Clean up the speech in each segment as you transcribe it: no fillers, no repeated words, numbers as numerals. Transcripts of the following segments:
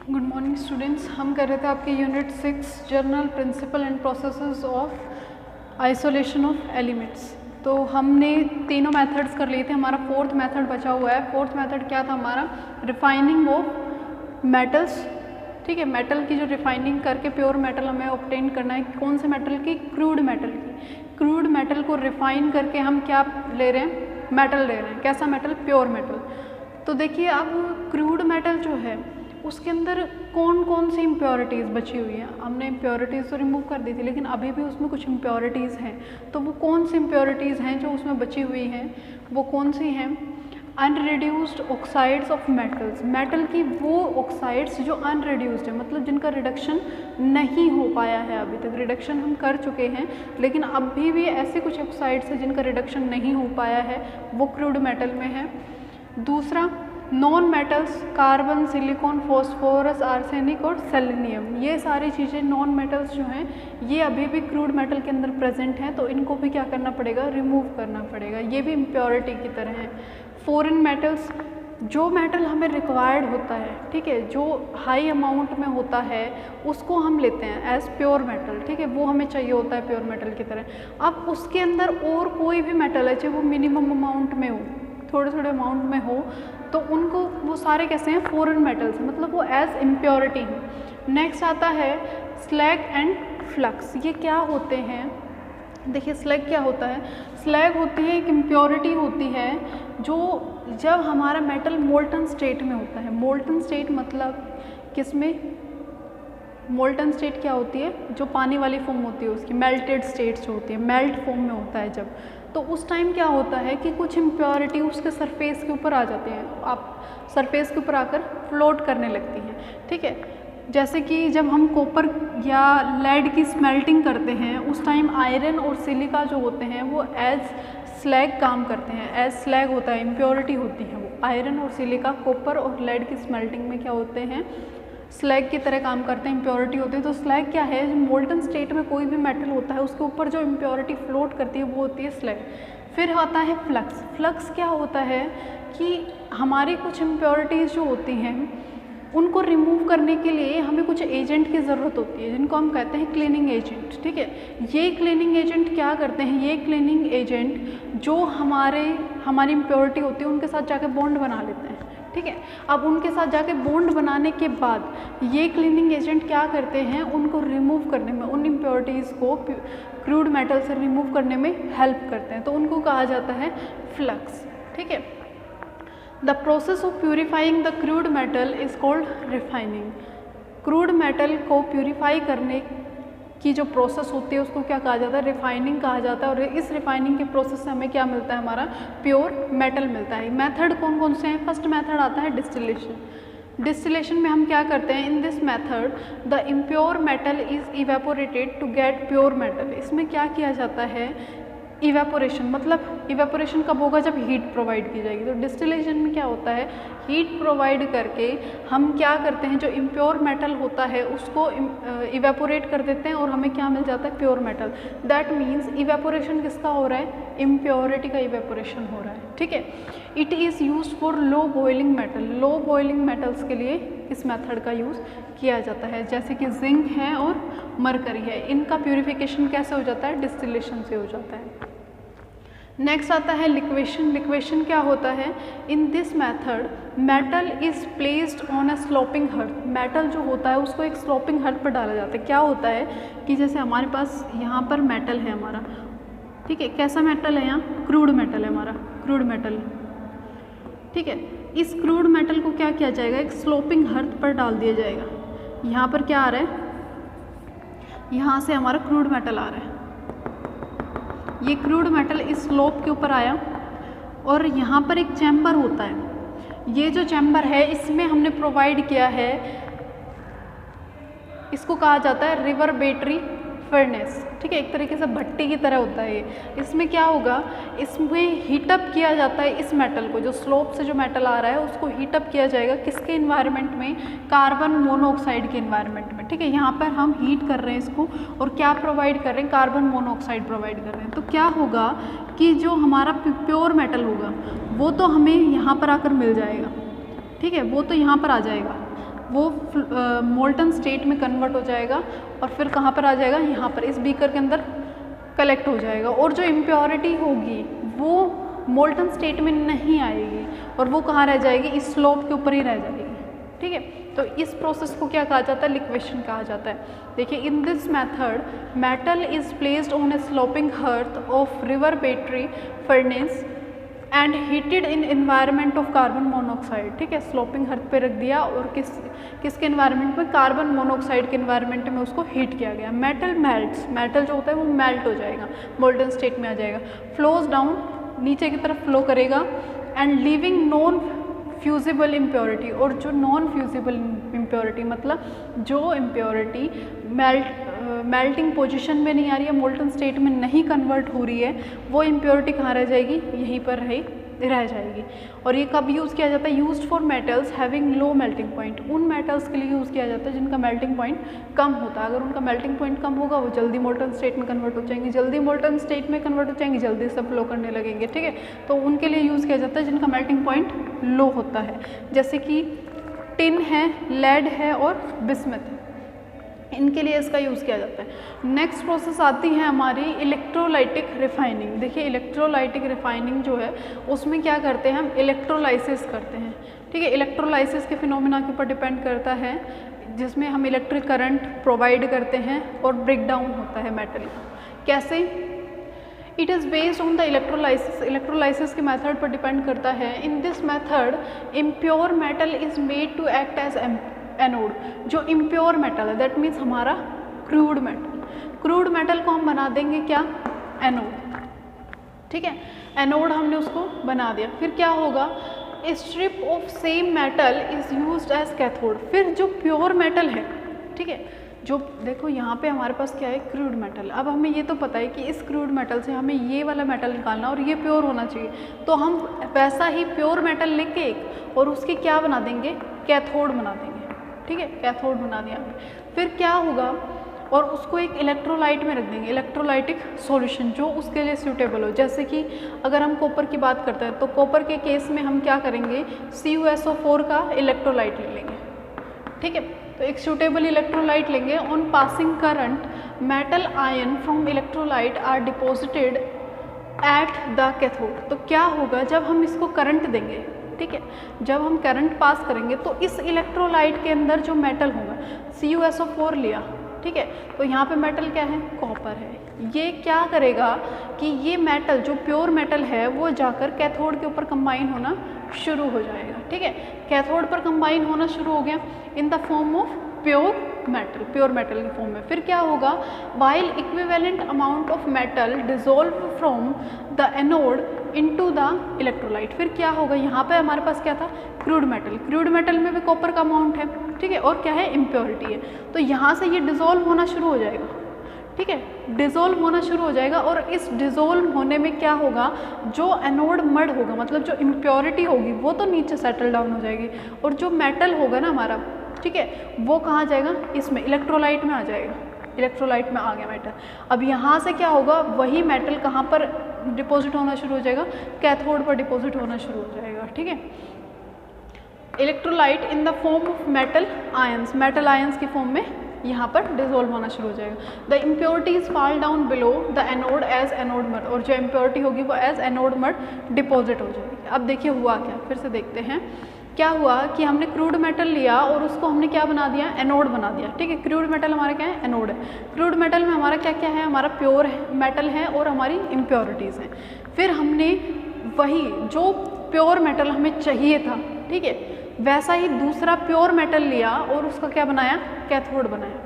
Good morning students. हम कर रहे थे आपके unit 6 general principle and processes of isolation of elements. तो हमने तीनों मेथड्स कर लिए थे, हमारा फोर्थ मेथड बचा हुआ है। फोर्थ मेथड क्या था हमारा? Refining of metals. ठीक है, मेटल की जो रिफाइनिंग करके प्योर मेटल हमें ऑब्टेन करना है। कौन से मेटल की? क्रूड मेटल की। क्रूड मेटल को रिफाइन करके हम क्या ले रहे हैं? मेटल ले रहे हैं। कैसा मेटल? Pure metal. तो देखिए अब क्रूड मेटल जो है उसके अंदर कौन कौन सी इम्प्योरिटीज़ बची हुई हैं। हमने इम्प्योरिटीज़ तो रिमूव कर दी थी, लेकिन अभी भी उसमें कुछ इम्प्योरिटीज़ हैं। तो वो कौन सी इम्प्योरिटीज़ हैं जो उसमें बची हुई हैं? वो कौन सी हैं? अनरिड्यूस्ड ऑक्साइड्स ऑफ मेटल्स। मेटल की वो ऑक्साइड्स जो अनरिड्यूस्ड है, मतलब जिनका रिडक्शन नहीं हो पाया है। अभी तक रिडक्शन हम कर चुके हैं, लेकिन अभी भी ऐसे कुछ ऑक्साइड्स हैं जिनका रिडक्शन नहीं हो पाया है, वो क्रूड मेटल में है। दूसरा, non metals, carbon, silicon, phosphorus, arsenic और सेलेनियम। ये सारी चीज़ें नॉन मेटल्स जो हैं ये अभी भी क्रूड मेटल के अंदर प्रेजेंट हैं, तो इनको भी क्या करना पड़ेगा? रिमूव करना पड़ेगा। ये भी इम्प्योरिटी की तरह है। फॉरेन मेटल्स, जो मेटल हमें रिक्वायर्ड होता है, ठीक है, जो हाई अमाउंट में होता है उसको हम लेते हैं एज प्योर मेटल। ठीक है, वो हमें चाहिए होता है प्योर मेटल की तरह। अब उसके अंदर और कोई भी मेटल है, चाहे वो मिनिमम अमाउंट में हो, थोड़े थोड़े अमाउंट में हो, तो उनको वो सारे कैसे हैं? फॉरेन मेटल्स, मतलब वो एज इम्प्योरिटी हैं। नेक्स्ट आता है स्लैग एंड फ्लक्स। ये क्या होते हैं? देखिए स्लैग क्या होता है? स्लैग होती है एक इम्प्योरिटी होती है जो जब हमारा मेटल मोल्टन स्टेट में होता है। मोल्टन स्टेट मतलब किसमें? मोल्टन स्टेट क्या होती है? जो पानी वाली फॉर्म होती है उसकी। मेल्टेड स्टेट्स जो होती है, मेल्ट फॉर्म में होता है जब, तो उस टाइम क्या होता है कि कुछ इम्प्योरिटी उसके सरफेस के ऊपर आ जाती हैं, आप सरफेस के ऊपर आकर फ्लोट करने लगती हैं। ठीक है, जैसे कि जब हम कॉपर या लेड की स्मेल्टिंग करते हैं उस टाइम आयरन और सिलिका जो होते हैं वो एज स्लैग काम करते हैं। एज स्लैग होता है, इम्प्योरिटी होती है वो। आयरन और सिलिका कॉपर और लेड की स्मेल्टिंग में क्या होते हैं? स्लैग की तरह काम करते हैं, इम्प्योरिटी होती है। तो स्लैग क्या है? जो मोल्टन स्टेट में कोई भी मेटल होता है उसके ऊपर जो इम्प्योरिटी फ्लोट करती है वो होती है स्लैग। फिर आता है फ्लक्स। फ्लक्स क्या होता है कि हमारी कुछ इम्प्योरिटीज़ जो होती हैं उनको रिमूव करने के लिए हमें कुछ एजेंट की ज़रूरत होती है, जिनको हम कहते हैं क्लीनिंग एजेंट। ठीक है, ये क्लीनिंग एजेंट क्या करते हैं? ये क्लीनिंग एजेंट जो हमारी इम्प्योरिटी होती है उनके साथ जाके बॉन्ड बना लेते हैं। ठीक है, अब उनके साथ जाके बॉन्ड बनाने के बाद ये क्लीनिंग एजेंट क्या करते हैं? उनको रिमूव करने में, उन इम्प्योरिटीज़ को क्रूड मेटल से रिमूव करने में हेल्प करते हैं, तो उनको कहा जाता है फ्लक्स। ठीक है, the process of purifying the crude metal is called refining. Crude metal को प्यूरिफाई करने की जो प्रोसेस होती है उसको क्या कहा जाता है? रिफाइनिंग कहा जाता है। और इस रिफाइनिंग के प्रोसेस से हमें क्या मिलता है? हमारा प्योर मेटल मिलता है। मेथड कौन कौन से हैं? फर्स्ट मेथड आता है डिस्टिलेशन। डिस्टिलेशन में हम क्या करते हैं? In this method the impure metal is evaporated to get pure metal. इसमें क्या किया जाता है? इवेपोरेशन। मतलब इवेपोरेशन कब होगा? जब हीट प्रोवाइड की जाएगी। तो डिस्टिलेशन में क्या होता है? हीट प्रोवाइड करके हम क्या करते हैं? जो इम्प्योर मेटल होता है उसको इवेपोरेट कर देते हैं और हमें क्या मिल जाता है? Pure metal. That means evaporation किसका हो रहा है? इम्प्योरिटी का इवेपोरेशन हो रहा है। ठीक है, it is used for low boiling metal. Low boiling metals के लिए इस मेथड का यूज़ किया जाता है, जैसे कि जिंक है और मरकरी है। इनका प्यूरिफिकेशन कैसे हो जाता है? डिस्टिलेशन से हो जाता है। नेक्स्ट आता है लिक्वेशन। लिक्वेशन क्या होता है? In this method metal is placed on a sloping hearth. Metal जो होता है उसको एक स्लोपिंग हर्थ पर डाला जाता है। क्या होता है कि जैसे हमारे पास यहाँ पर मेटल है हमारा, ठीक है, कैसा मेटल है? यहाँ क्रूड मेटल है हमारा, क्रूड मेटल। ठीक है, इस क्रूड मेटल को क्या किया जाएगा? एक स्लोपिंग हर्थ पर डाल दिया जाएगा। यहाँ पर क्या आ रहा है? यहाँ से हमारा क्रूड मेटल आ रहा है। ये क्रूड मेटल इस स्लोप के ऊपर आया और यहाँ पर एक चैम्बर होता है। ये जो चैम्बर है इसमें हमने प्रोवाइड किया है, इसको कहा जाता है रिवर्बेटरी फर्नेस। ठीक है, एक तरीके से भट्टी की तरह होता है ये। इसमें क्या होगा? इसमें हीटअप किया जाता है इस मेटल को, जो स्लोप से जो मेटल आ रहा है उसको हीटअप किया जाएगा। किसके इन्वायरमेंट में? कार्बन मोनोऑक्साइड के इन्वायरमेंट में। ठीक है, यहाँ पर हम हीट कर रहे हैं इसको और क्या प्रोवाइड कर रहे हैं? कार्बन मोनोऑक्साइड प्रोवाइड कर रहे हैं। तो क्या होगा कि जो हमारा प्योर मेटल होगा वो तो हमें यहाँ पर आकर मिल जाएगा। ठीक है, वो तो यहाँ पर आ जाएगा। वो मोल्टन स्टेट में कन्वर्ट हो जाएगा और फिर कहाँ पर आ जाएगा, यहाँ पर इस बीकर के अंदर कलेक्ट हो जाएगा। और जो इम्प्योरिटी होगी वो मोल्टन स्टेट में नहीं आएगी और वो कहाँ रह जाएगी, इस स्लोप के ऊपर ही रह जाएगी। ठीक है, तो इस प्रोसेस को क्या कहा जाता है, लिक्वेशन कहा जाता है। देखिए, इन this method metal is placed on A sloping hearth of river battery furnace and heated in environment of carbon monoxide. ठीक है, स्लोपिंग हर्थ पे रख दिया और किसके एनवायरनमेंट में, कार्बन मोनोऑक्साइड के एनवायरनमेंट में उसको हीट किया गया। मेटल मेल्ट्स, मेटल जो होता है वो मेल्ट हो जाएगा, मोल्टन स्टेट में आ जाएगा, फ्लोज डाउन, नीचे की तरफ फ्लो करेगा, and leaving non fusible impurity. और जो नॉन फ्यूजिबल इम्प्योरिटी मतलब जो इम्प्योरिटी मेल्टिंग पोजीशन में नहीं आ रही है, मोल्टन स्टेट में नहीं कन्वर्ट हो रही है, वो इम्प्योरिटी कहाँ रह जाएगी, यहीं पर रह जाएगी। और ये कब यूज़ किया जाता है, used for metals having low melting point. उन मेटल्स के लिए यूज़ किया जाता है जिनका मेल्टिंग पॉइंट कम होता है। अगर उनका मेल्टिंग पॉइंट कम होगा वो जल्दी मोल्टन स्टेट में कन्वर्ट हो जाएंगी, जल्दी मोल्टन स्टेट में कन्वर्ट हो जाएंगी, जल्दी से फ्लो करने लगेंगे। ठीक है, तो उनके लिए यूज़ किया जाता है जिनका मेल्टिंग पॉइंट लो होता है, जैसे कि टिन है, लेड है और बिस्मथ है, इनके लिए इसका यूज़ किया जाता है। नेक्स्ट प्रोसेस आती है हमारी इलेक्ट्रोलाइटिक रिफाइनिंग। देखिए, इलेक्ट्रोलाइटिक रिफाइनिंग जो है उसमें क्या करते हैं हम, इलेक्ट्रोलाइसिस करते हैं। ठीक है, इलेक्ट्रोलाइसिस के फिनोमेना के ऊपर डिपेंड करता है, जिसमें हम इलेक्ट्रिक करंट प्रोवाइड करते हैं और ब्रेक डाउन होता है मेटल का। कैसे, it is based on the electrolysis, electrolysis के मेथड पर डिपेंड करता है। In this method impure metal is made to act as anode. जो इम्प्योर मेटल है दैट मीन्स हमारा क्रूड मेटल, क्रूड मेटल को हम बना देंगे क्या, एनोड। ठीक है, एनोड हमने उसको बना दिया, फिर क्या होगा, strip of same metal is used as cathode. फिर जो प्योर मेटल है, ठीक है, जो देखो यहाँ पे हमारे पास क्या है, क्रूड मेटल। अब हमें ये तो पता है कि इस क्रूड मेटल से हमें ये वाला मेटल निकालना और ये प्योर होना चाहिए, तो हम वैसा ही प्योर मेटल लेके एक और उसके क्या बना देंगे, कैथोड बना देंगे। ठीक है, कैथोड बना दिया हमने, फिर क्या होगा, और उसको एक इलेक्ट्रोलाइट में रख देंगे, इलेक्ट्रोलाइटिक सॉल्यूशन जो उसके लिए सूटेबल हो। जैसे कि अगर हम कॉपर की बात करते हैं तो कॉपर के केस में हम क्या करेंगे, CuSO4 का इलेक्ट्रोलाइट ले लेंगे। ठीक है, तो एक सूटेबल इलेक्ट्रोलाइट लेंगे। On passing current metal ion from electrolyte are deposited at the cathode. तो क्या होगा, जब हम इसको करंट देंगे, ठीक है, जब हम करंट पास करेंगे तो इस इलेक्ट्रोलाइट के अंदर जो मेटल होगा, CuSO4 लिया, ठीक है, तो यहाँ पे मेटल क्या है, कॉपर है। ये क्या करेगा कि ये मेटल जो प्योर मेटल है वो जाकर कैथोड के ऊपर कंबाइन होना शुरू हो जाएगा। ठीक है, कैथोड पर कंबाइन होना शुरू हो गया इन the form of pure metal, pure metal की फॉर्म में। फिर क्या होगा, while equivalent amount of metal dissolve from the anode into the electrolyte. फिर क्या होगा, यहाँ पे हमारे पास क्या था, क्रूड मेटल, क्रूड मेटल में भी कॉपर का अमाउंट है। ठीक है, और क्या है, इम्प्योरिटी है, तो यहाँ से ये डिजोल्व होना शुरू हो जाएगा। ठीक है, डिजोल्व होना शुरू हो जाएगा और इस डिजोल्व होने में क्या होगा, जो एनोड मड होगा, मतलब जो इम्प्योरिटी होगी वो तो नीचे सेटल डाउन हो जाएगी, और जो मेटल होगा ना हमारा, ठीक है, वो कहाँ जाएगा, इसमें इलेक्ट्रोलाइट में आ जाएगा। इलेक्ट्रोलाइट में आ गया मेटल। अब यहाँ से क्या होगा, वही मेटल कहाँ पर डिपॉजिट होना शुरू हो जाएगा, कैथोड पर डिपॉजिट होना शुरू हो जाएगा। ठीक है, electrolyte in the form of metal ions, metal ions की फॉर्म में यहाँ पर डिजोल्व होना शुरू हो जाएगा। The impurities fall down below the anode as anode mud, और जो इम्प्योरिटी होगी वो एज एनोड मड डिपॉजिट हो जाएगी। अब देखिए हुआ क्या, फिर से देखते हैं क्या हुआ कि हमने क्रूड मेटल लिया और उसको हमने क्या बना दिया, एनोड बना दिया। ठीक है, क्रूड मेटल हमारा क्या है, एनोड है। क्रूड मेटल में हमारा क्या क्या है, हमारा प्योर मेटल है और हमारी इम्प्योरिटीज़ हैं। फिर हमने वही जो प्योर मेटल हमें चाहिए था, ठीक है, वैसा ही दूसरा प्योर मेटल लिया और उसका क्या बनाया, कैथोड बनाया।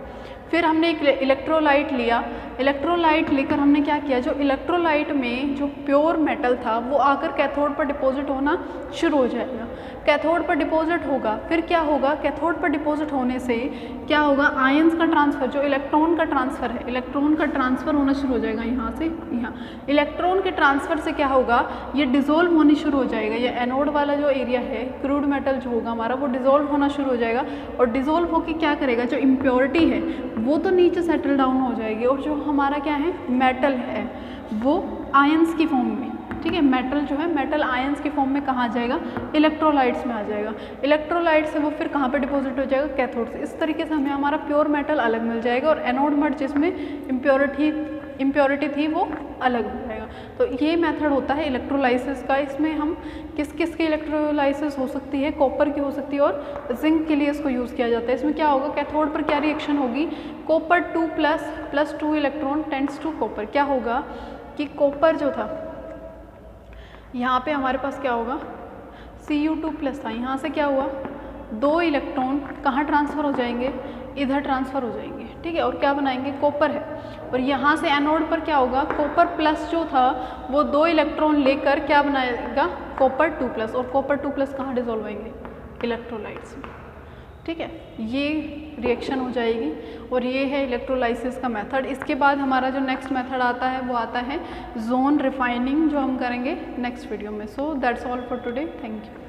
फिर हमने एक इलेक्ट्रोलाइट लिया, इलेक्ट्रोलाइट लेकर हमने क्या किया, जो इलेक्ट्रोलाइट में जो प्योर मेटल था वो आकर कैथोड पर डिपॉजिट होना शुरू हो जाएगा। कैथोड पर डिपॉजिट होगा, फिर क्या होगा, कैथोड पर डिपॉजिट होने से क्या होगा, आयंस का ट्रांसफ़र, जो इलेक्ट्रॉन का ट्रांसफ़र है, इलेक्ट्रॉन का ट्रांसफ़र होना शुरू हो जाएगा यहाँ से यहाँ। इलेक्ट्रॉन के ट्रांसफ़र से क्या होगा, ये डिज़ोल्व होनी शुरू हो जाएगा। ये एनोड वाला जो एरिया है, क्रूड मेटल जो होगा हमारा, वो डिज़ोल्व होना शुरू हो जाएगा और डिज़ोल्व होकर क्या करेगा, जो इम्प्योरिटी है वो तो नीचे सेटल डाउन हो जाएगी और जो हमारा क्या है, मेटल है, वो आयंस की फॉर्म में ठीक है, मेटल जो है मेटल आयंस की फॉर्म में कहाँ आ जाएगा, इलेक्ट्रोलाइट्स में आ जाएगा। इलेक्ट्रोलाइट से वो फिर कहाँ पे डिपॉजिट हो जाएगा, कैथोड से। इस तरीके से हमें हमारा प्योर मेटल अलग मिल जाएगा और एनोड मड जिसमें इम्प्योरिटी थी वो अलग हो जाएगा। तो ये मेथड होता है इलेक्ट्रोलाइसिस का। इसमें हम किस किस की इलेक्ट्रोलाइसिस हो सकती है, कॉपर की हो सकती है और जिंक के लिए इसको यूज़ किया जाता है। इसमें क्या होगा, कैथोड पर क्या रिएक्शन होगी, copper 2 plus 2 electron tends to copper. क्या होगा कि कॉपर जो था यहाँ पे हमारे पास क्या होगा, Cu2+ था, यहाँ से क्या हुआ 2 इलेक्ट्रॉन कहाँ ट्रांसफ़र हो जाएंगे, इधर ट्रांसफ़र हो जाएंगे, ठीक है, और क्या बनाएंगे, कॉपर है। और यहाँ से एनोड पर क्या होगा, कॉपर प्लस जो था वो 2 इलेक्ट्रॉन लेकर क्या बनाएगा, कॉपर 2+, और कॉपर 2+ कहाँ डिजोल्व होंगे, इलेक्ट्रोलाइट्स में, ठीक है। ये रिएक्शन हो जाएगी और ये है इलेक्ट्रोलाइसिस का मेथड। इसके बाद हमारा जो नेक्स्ट मेथड आता है वो आता है जोन रिफाइनिंग, जो हम करेंगे नेक्स्ट वीडियो में। So that's all for today, thank you.